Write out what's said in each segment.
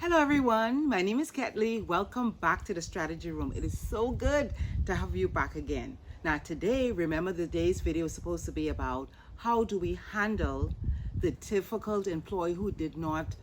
Hello everyone, my name is Ketley. Welcome back to the Strategy Room. It is so good to have you back again. Now today, remember today's video is supposed to be about how do we handle the difficult employee who did not,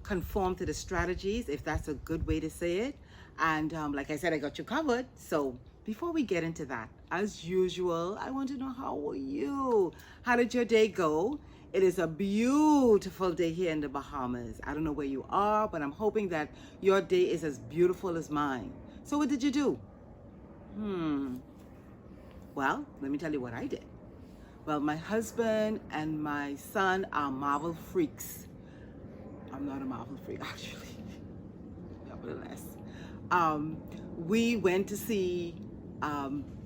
conform to the strategies, if that's a good way to say it. And like I said, I got you covered. So before we get into that, as usual, I want to know, how are you? How did your day go? It is a beautiful day here in the Bahamas. I don't know where you are, but I'm hoping that your day is as beautiful as mine. So what did you do? Well, let me tell you what I did. Well, my husband and my son are Marvel freaks. I'm not a Marvel freak, actually. Nevertheless. We went to see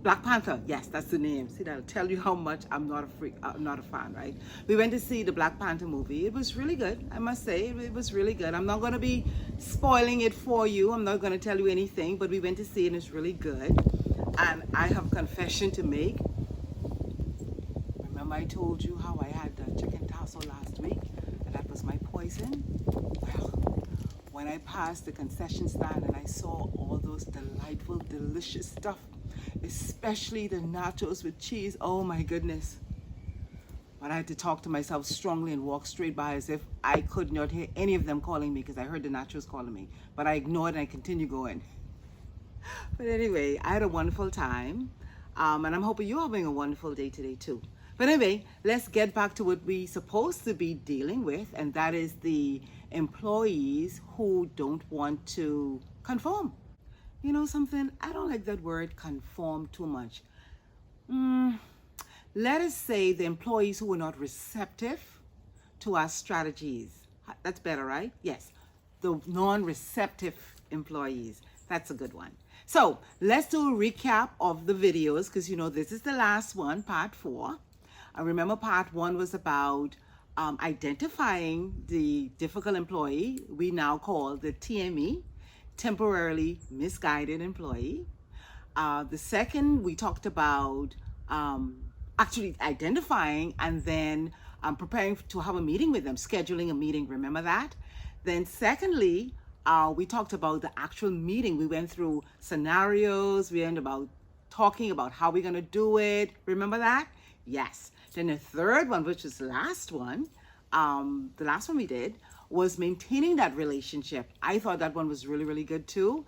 Black Panther. Yes, that's the name. See, that'll tell you how much I'm not a freak. I'm not a fan, right? We went to see the Black Panther movie. It was really good, I must say. It was really good. I'm not going to be spoiling it for you. I'm not going to tell you anything, but we went to see it and it's really good. And I have a confession to make. Remember I told you how I had the chicken tassel last week, and that was my poison? Well, when I passed the concession stand and I saw all those delightful, delicious stuff, especially the nachos with cheese, oh my goodness. But I had to talk to myself strongly and walk straight by as if I could not hear any of them calling me, because I heard the nachos calling me. But I ignored and I continued going. But anyway, I had a wonderful time. And I'm hoping you're having a wonderful day today too. But anyway, let's get back to what we're supposed to be dealing with, and that is the employees who don't want to conform. You know something? I don't like that word conform too much. Let us say the employees who are not receptive to our strategies. That's better, right? Yes. The non-receptive employees. That's a good one. So let's do a recap of the videos, because this is the last one, part 4. I remember part 1 was about identifying the difficult employee we now call the TME, temporarily misguided employee. The second, we talked about actually identifying and then preparing to have a meeting with them, scheduling a meeting. Remember that? Then secondly, we talked about the actual meeting. We went through scenarios. We ended about talking about how we're going to do it. Remember that? Yes. Then the third one, which is the last one we did, was maintaining that relationship. I thought that one was really, really good too.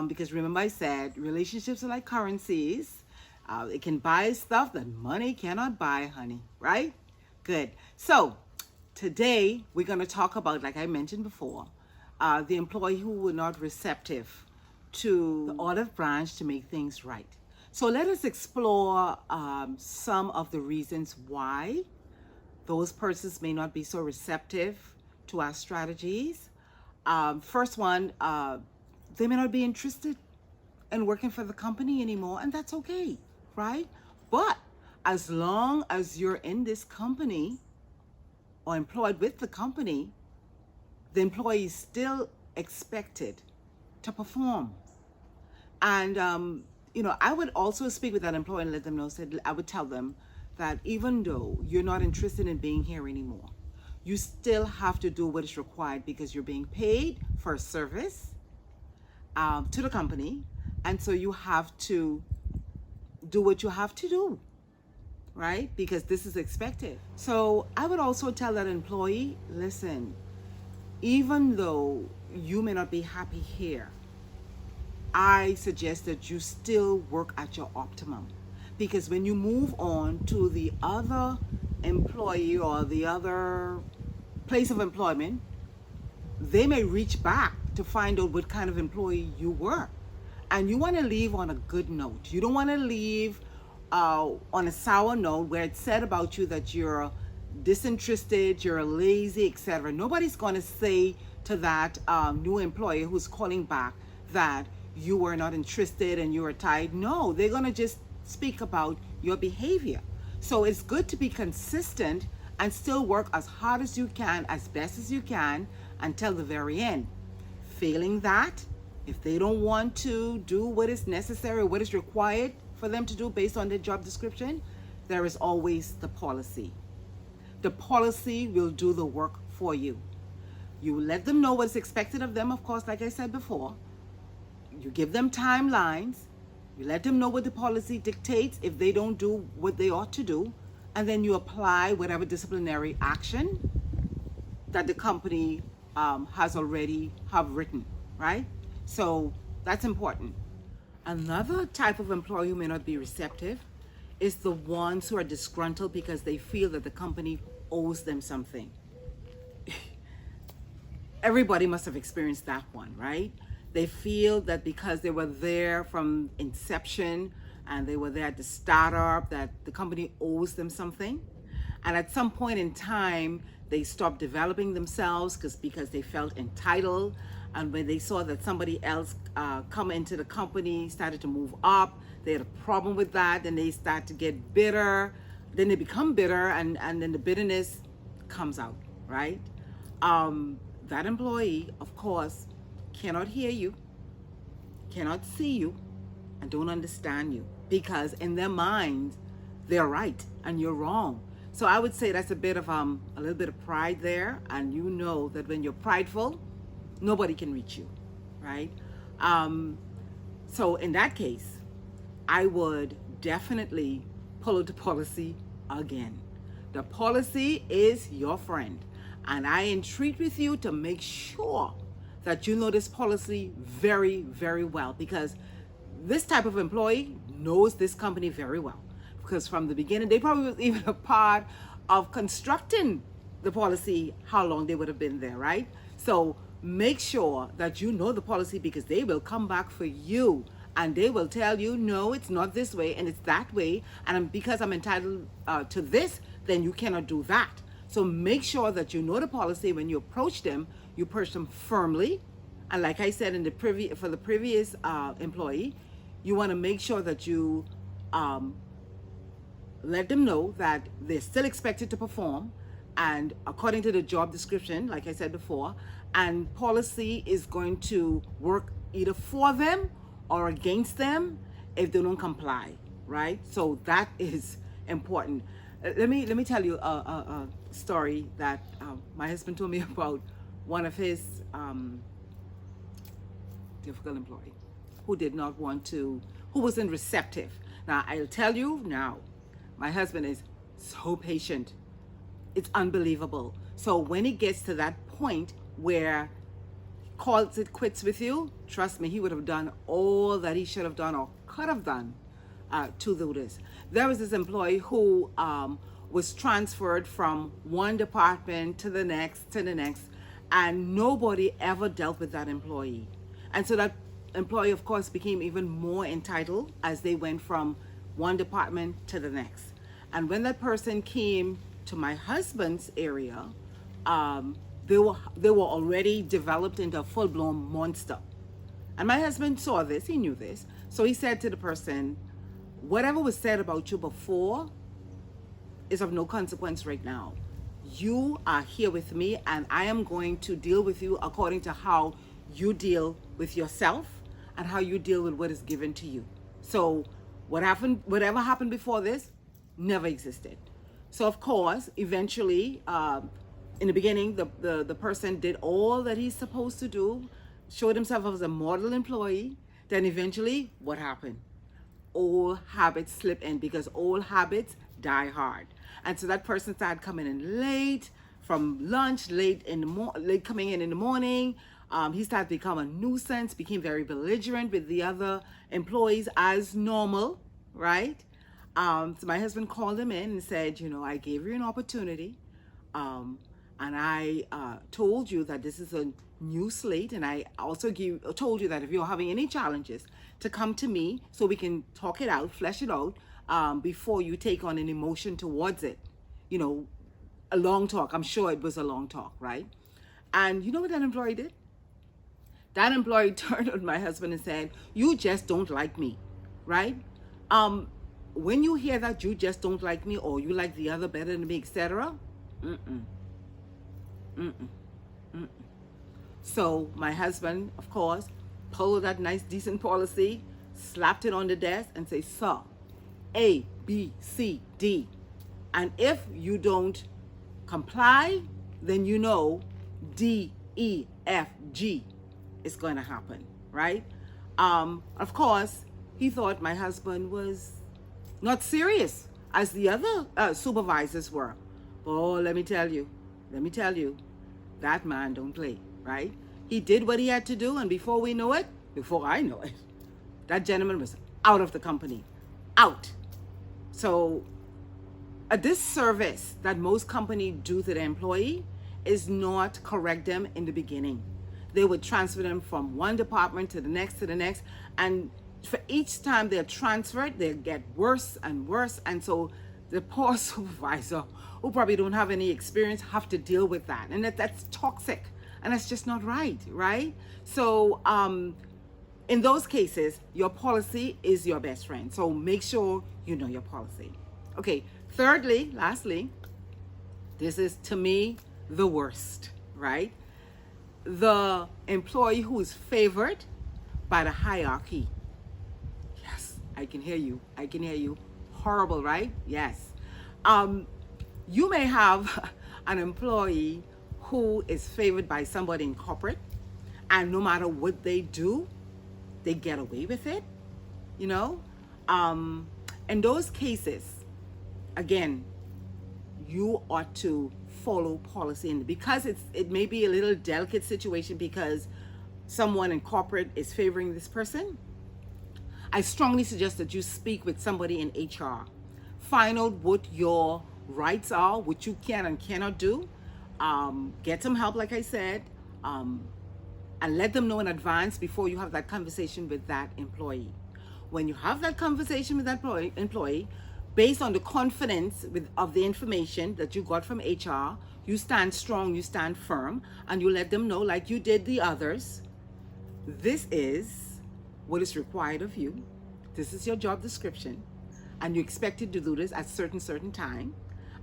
Because remember I said relationships are like currencies. It can buy stuff that money cannot buy, honey, right? Good. So today we're going to talk about, like I mentioned before, the employee who were not receptive to the olive branch to make things right. So let us explore some of the reasons why those persons may not be so receptive to our strategies. First one, they may not be interested in working for the company anymore, and that's okay, right? But as long as you're in this company or employed with the company, the employee is still expected to perform. And, I would also speak with that employee and let them know, I would tell them that even though you're not interested in being here anymore, you still have to do what is required, because you're being paid for a service to the company. And so you have to do what you have to do, right? Because this is expected. So I would also tell that employee, listen, even though you may not be happy here, I suggest that you still work at your optimum, because when you move on to the other employee or the other place of employment, they may reach back to find out what kind of employee you were. And you want to leave on a good note. You don't want to leave on a sour note where it's said about you that you're disinterested, you're lazy, etc. Nobody's going to say to that new employee who's calling back that you were not interested and you were tired. No, they're going to just speak about your behavior. So it's good to be consistent and still work as hard as you can, as best as you can, until the very end. Failing that, if they don't want to do what is necessary, what is required for them to do based on their job description, there is always the policy. The policy will do the work for you. You let them know what's expected of them, of course, like I said before. You give them timelines. You let them know what the policy dictates if they don't do what they ought to do. And then you apply whatever disciplinary action that the company has already have written, right? So that's important. Another type of employee who may not be receptive is the ones who are disgruntled because they feel that the company owes them something. Everybody must have experienced that one, right? They feel that because they were there from inception and they were there at the startup, that the company owes them something. And at some point in time, they stopped developing themselves because they felt entitled. And when they saw that somebody else come into the company, started to move up, they had a problem with that. Then they start to get bitter. Then they become bitter, and then the bitterness comes out, right? That employee, of course, cannot hear you, cannot see you, and don't understand you, because in their minds, they're right and you're wrong. So I would say that's a bit of a little bit of pride there, and you know that when you're prideful, nobody can reach you, right? So in that case, I would definitely pull out the policy again. The policy is your friend, and I entreat with you to make sure that you know this policy very, very well, because this type of employee knows this company very well, because from the beginning, they probably was even a part of constructing the policy, how long they would have been there, right? So make sure that you know the policy, because they will come back for you and they will tell you, no, it's not this way and it's that way. And because I'm entitled to this, then you cannot do that. So make sure that you know the policy. When you approach them, you approach them firmly. And like I said in the for the previous employee, you want to make sure that you let them know that they're still expected to perform, and according to the job description, like I said before, and policy is going to work either for them or against them if they don't comply, right? So that is important. Let me tell you a story that my husband told me about one of his difficult employee who did not want to, who wasn't receptive. Now I'll tell you now, my husband is so patient. It's unbelievable. So when he gets to that point where he calls it quits with you, trust me, he would have done all that he should have done or could have done to do this. There was this employee who was transferred from one department to the next, and nobody ever dealt with that employee. And so that employee, of course, became even more entitled as they went from one department to the next. And when that person came to my husband's area, they were already developed into a full-blown monster. And my husband saw this, he knew this. So he said to the person, whatever was said about you before is of no consequence right now. You are here with me, and I am going to deal with you according to how you deal with yourself and how you deal with what is given to you. So whatever happened before this never existed. So of course, eventually, in the beginning, the person did all that he's supposed to do, showed himself as a model employee. Then eventually, what happened? Old habits slip in, because old habits die hard. And so that person started coming in late from lunch, late coming in the morning. He started to become a nuisance, became very belligerent with the other employees as normal, right? So my husband called him in and said, I gave you an opportunity, and I told you that this is a new slate, and I also told you that if you're having any challenges, to come to me so we can talk it out, flesh it out, before you take on an emotion towards it. A long talk. I'm sure it was a long talk, right? And you know what that employee did? That employee turned on my husband and said, you just don't like me, right? When you hear that you just don't like me, or you like the other better than me, etc. So my husband, of course, pulled that nice, decent policy, slapped it on the desk and say, sir, A, B, C, D. And if you don't comply, then D E, F, G is going to happen, right? Of course, he thought my husband was not serious as the other supervisors were. But oh, let me tell you, that man don't play, right? He did what he had to do, and before I know it, that gentleman was out of the company, out. So a disservice that most companies do to the employee is not correct them in the beginning. They would transfer them from one department to the next, and for each time they're transferred, they get worse and worse. And so the poor supervisor, who probably don't have any experience, have to deal with that. And that's toxic. And that's just not right, right? So in those cases, your policy is your best friend. So make sure you know your policy. Okay, lastly, this is to me the worst, right? The employee who is favored by the hierarchy. Yes, I can hear you. Horrible, right? Yes. You may have an employee who is favored by somebody in corporate, and no matter what they do, they get away with it, you know? In those cases, again, you ought to follow policy, and because it may be a little delicate situation because someone in corporate is favoring this person, I strongly suggest that you speak with somebody in HR. Find out what your rights are, what you can and cannot do. Get some help, like I said, and let them know in advance before you have that conversation with that employee. When you have that conversation with that employee, based on the confidence of the information that you got from HR, you stand strong, you stand firm, and you let them know, like you did the others, this is what is required of you. This is your job description, and you're expected to do this at certain time.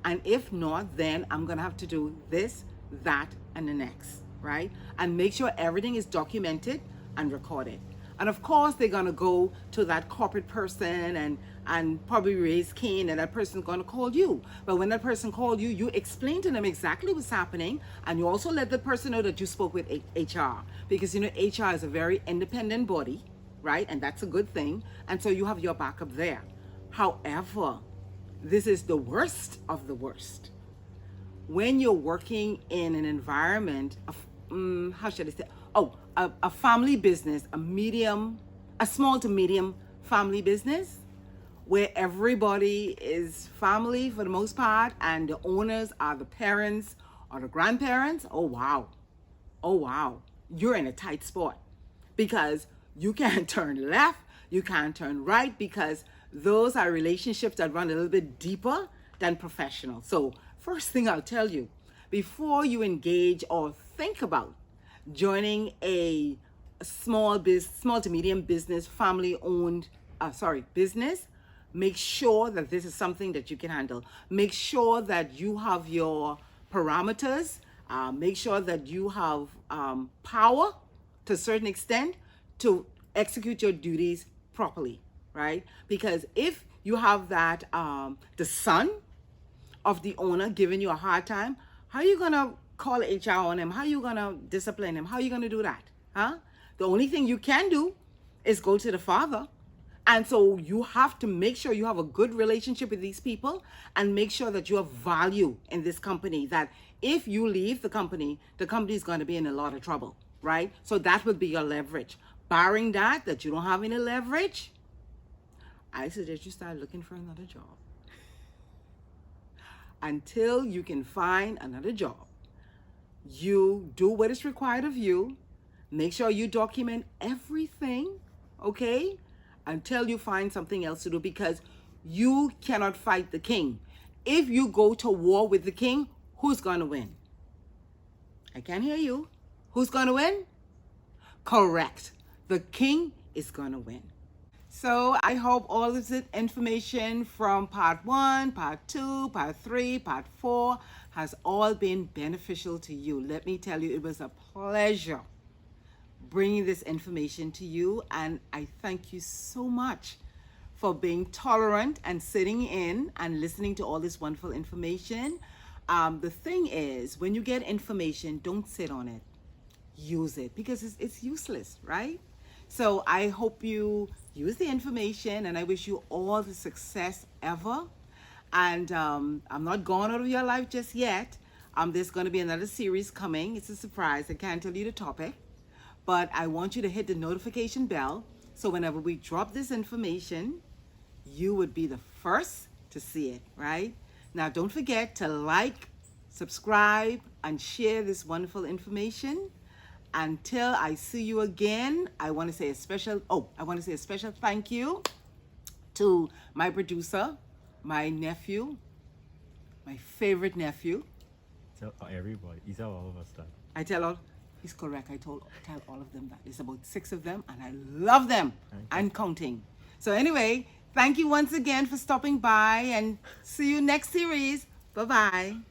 And if not, then I'm gonna have to do this, that, and the next, right? And make sure everything is documented and recorded. And of course, they're gonna go to that corporate person and probably raise Cain, and that person's gonna call you. But when that person called you, you explain to them exactly what's happening, and you also let the person know that you spoke with HR, because you know HR is a very independent body, right? And that's a good thing. And so you have your backup there. However, this is the worst of the worst. When you're working in an environment of, how should I say? A family business, a small to medium family business, where everybody is family for the most part, and the owners are the parents or the grandparents. Oh wow, you're in a tight spot, because you can't turn left, you can't turn right, because those are relationships that run a little bit deeper than professional. So first thing I'll tell you, before you engage or think about joining a small to medium business, family-owned business, make sure that this is something that you can handle. Make sure that you have your parameters. Make sure that you have power to a certain extent to execute your duties properly, right? Because if you have that, the son of the owner giving you a hard time, how are you gonna call HR on him? How are you gonna discipline him? How are you gonna do that? Huh? The only thing you can do is go to the father. And so you have to make sure you have a good relationship with these people, and make sure that you have value in this company, that if you leave the company is going to be in a lot of trouble, right? So that would be your leverage. Barring that you don't have any leverage, I suggest you start looking for another job. Until you can find another job, you do what is required of you. Make sure you document everything, okay? Until you find something else to do, because you cannot fight the king. If you go to war with the king, who's going to win? I can't hear you. Who's going to win? Correct. The king is going to win. So I hope all of this information from part 1, part 2, part 3, part 4 has all been beneficial to you. Let me tell you, it was a pleasure bringing this information to you, and I thank you so much for being tolerant and sitting in and listening to all this wonderful information. The thing is, when you get information, don't sit on it. use it because it's useless, right? So I hope you use the information, and I wish you all the success ever. And I'm not gone out of your life just yet. There's going to be another series coming. It's a surprise. I can't tell you the topic. But I want you to hit the notification bell so whenever we drop this information, you would be the first to see it, right? Now, don't forget to like, subscribe, and share this wonderful information. Until I see you again, I want to say a special thank you to my producer, my nephew, my favorite nephew. Tell everybody. Is that all of us done? I tell all, he's correct. Tell all of them that. There's about 6 of them, and I love them and counting. So anyway, thank you once again for stopping by, and see you next series. Bye-bye.